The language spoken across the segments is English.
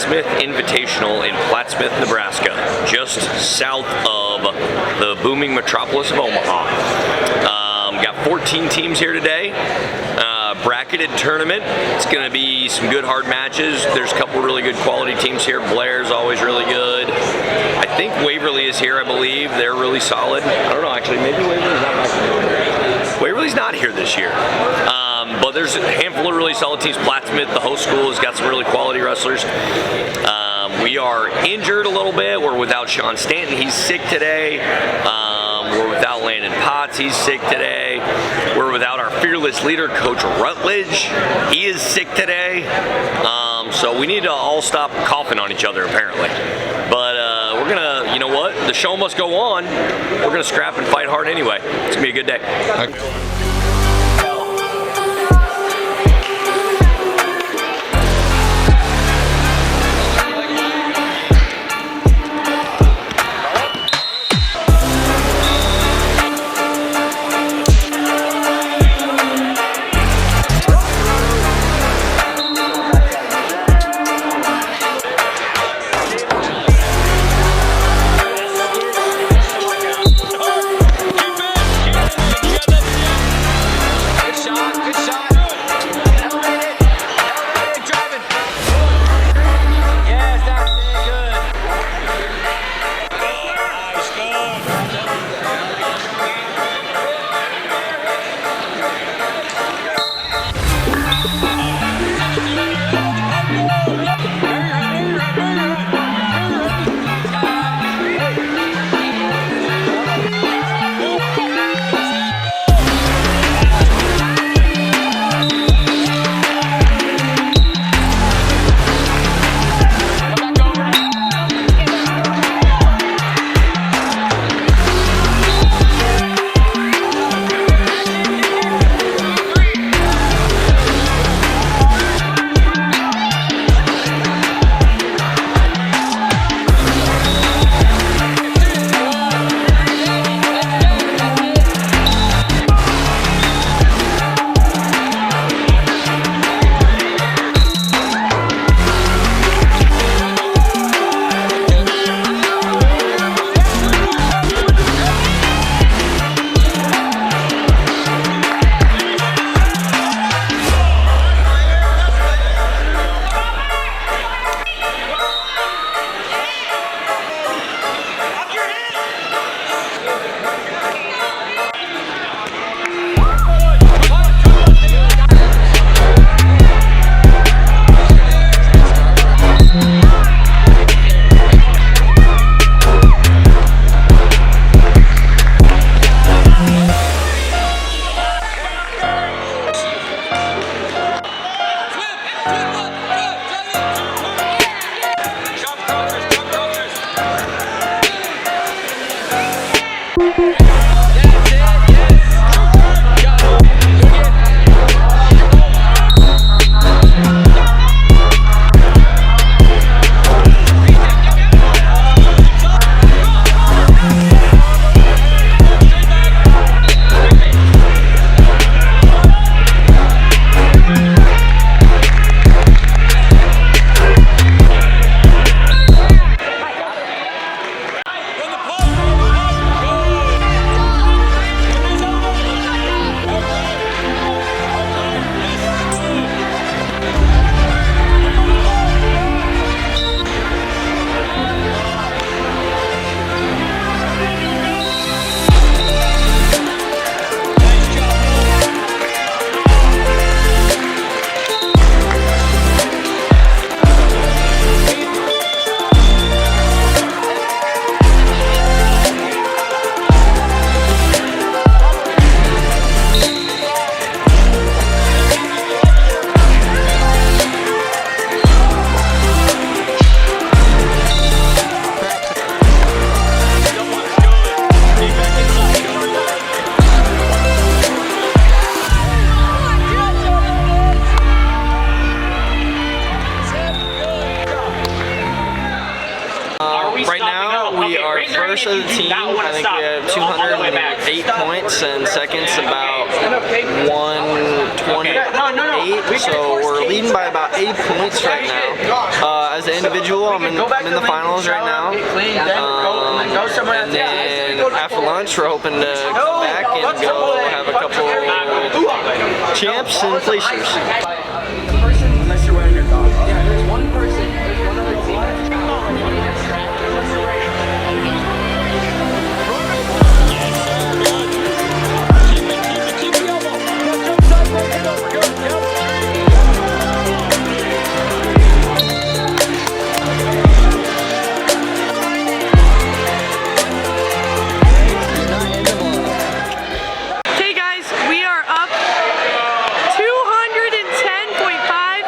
Plattsmouth Invitational in Plattsmouth, Nebraska, just south of the booming metropolis of Omaha. Got 14 teams here today. Bracketed tournament. It's going to be some good hard matches. There's a couple really good quality teams here. Blair's always really good. I think Waverly is here, I believe. They're really solid. I don't know, actually. Maybe Waverly's not back here. Waverly's not here this year. But there's a handful of really solid teams. Plattsmouth, the host school, has got some really quality wrestlers. We are injured a little bit. We're without Sean Stanton. He's sick today. We're without Landon Potts. He's sick today. We're without our fearless leader, Coach Rutledge. He is sick today. So we need to all stop coughing on each other, apparently. But we're going to, you know what? The show must go on. We're going to scrap and fight hard anyway. It's going to be a good day. Okay. We are first of the team. I think we have 208 points, and second's about 128. So we're leading by about 8 points right now. As an individual, I'm in the finals right now. And then after lunch, we're hoping to come back and go have a couple champs and placers. Unless you're wearing your dog. Yeah, there's one person. There's one other team. Hey guys, we are up 210.5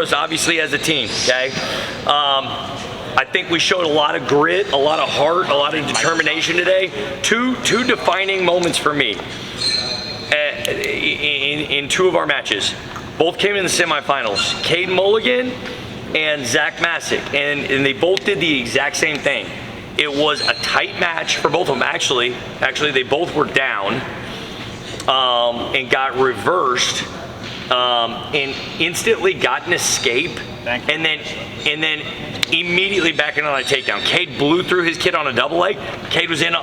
us, obviously, as a team, okay? I think we showed a lot of grit, a lot of heart, a lot of determination today. Two defining moments for me in two of our matches. Both came in the semifinals. Cade Mulligan and Zach Masick, and they both did the exact same thing. It was a tight match for both of them. Actually, they both were down and got reversed and instantly got an escape, and then immediately back in on a takedown. Cade blew through his kid on a double leg. Cade was in.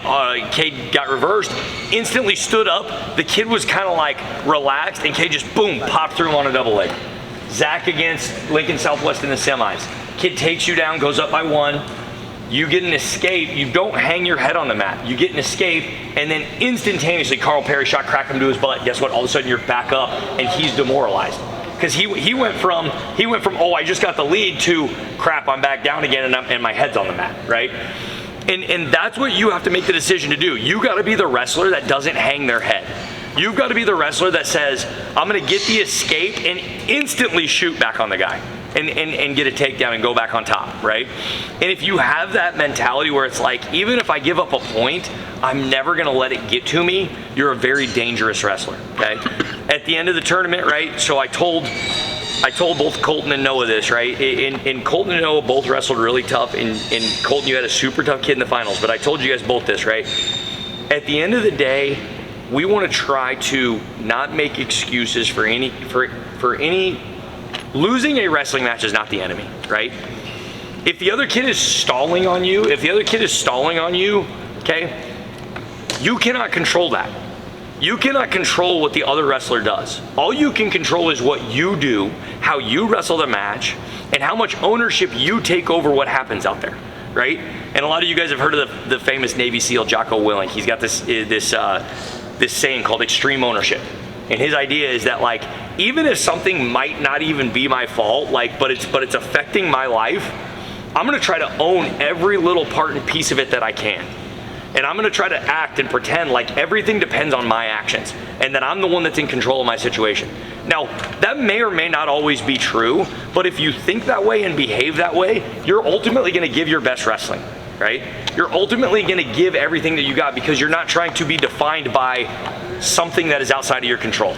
Cade got reversed, instantly stood up. The kid was kind of like relaxed, and Cade just boom popped through him on a double leg. Zach against Lincoln Southwest in the semis. Kid takes you down, goes up by 1. You get an escape. You don't hang your head on the mat. You get an escape, and then instantaneously Carl Perry shot, crack him to his butt. Guess what? All of a sudden you're back up, and he's demoralized. Because he went from oh, I just got the lead to crap, I'm back down again and my head's on the mat, right? And that's what you have to make the decision to do. You got to be the wrestler that doesn't hang their head. You've got to be the wrestler that says, I'm going to get the escape and instantly shoot back on the guy and get a takedown and go back on top, right? And if you have that mentality where it's like, even if I give up a point, I'm never going to let it get to me, you're a very dangerous wrestler, okay? At the end of the tournament, right, so I told both Colton and Noah this, right? And Colton and Noah both wrestled really tough, and Colton, you had a super tough kid in the finals, but I told you guys both this, right? At the end of the day, we want to try to not make excuses for any losing a wrestling match is not the enemy, right? If the other kid is stalling on you, okay, you cannot control that. You cannot control what the other wrestler does. All you can control is what you do, how you wrestle the match, and how much ownership you take over what happens out there, right? And a lot of you guys have heard of the famous Navy SEAL Jocko Willink. He's got this saying called extreme ownership. And his idea is that, like, even if something might not even be my fault, like, but it's affecting my life, I'm gonna try to own every little part and piece of it that I can. And I'm gonna try to act and pretend like everything depends on my actions and that I'm the one that's in control of my situation. Now, that may or may not always be true, but if you think that way and behave that way, you're ultimately gonna give your best wrestling, right? You're ultimately gonna give everything that you got because you're not trying to be defined by something that is outside of your control,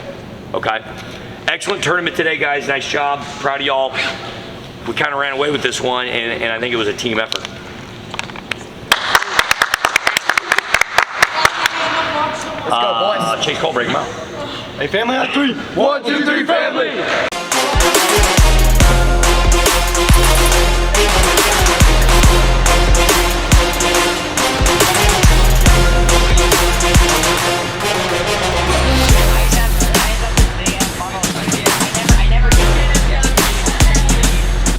okay? Excellent tournament today, guys. Nice job. Proud of y'all. We kind of ran away with this one, and I think it was a team effort. Let's go, boys. Chase Cole, break him out. Hey, family on 3. 1, 2, 3, family.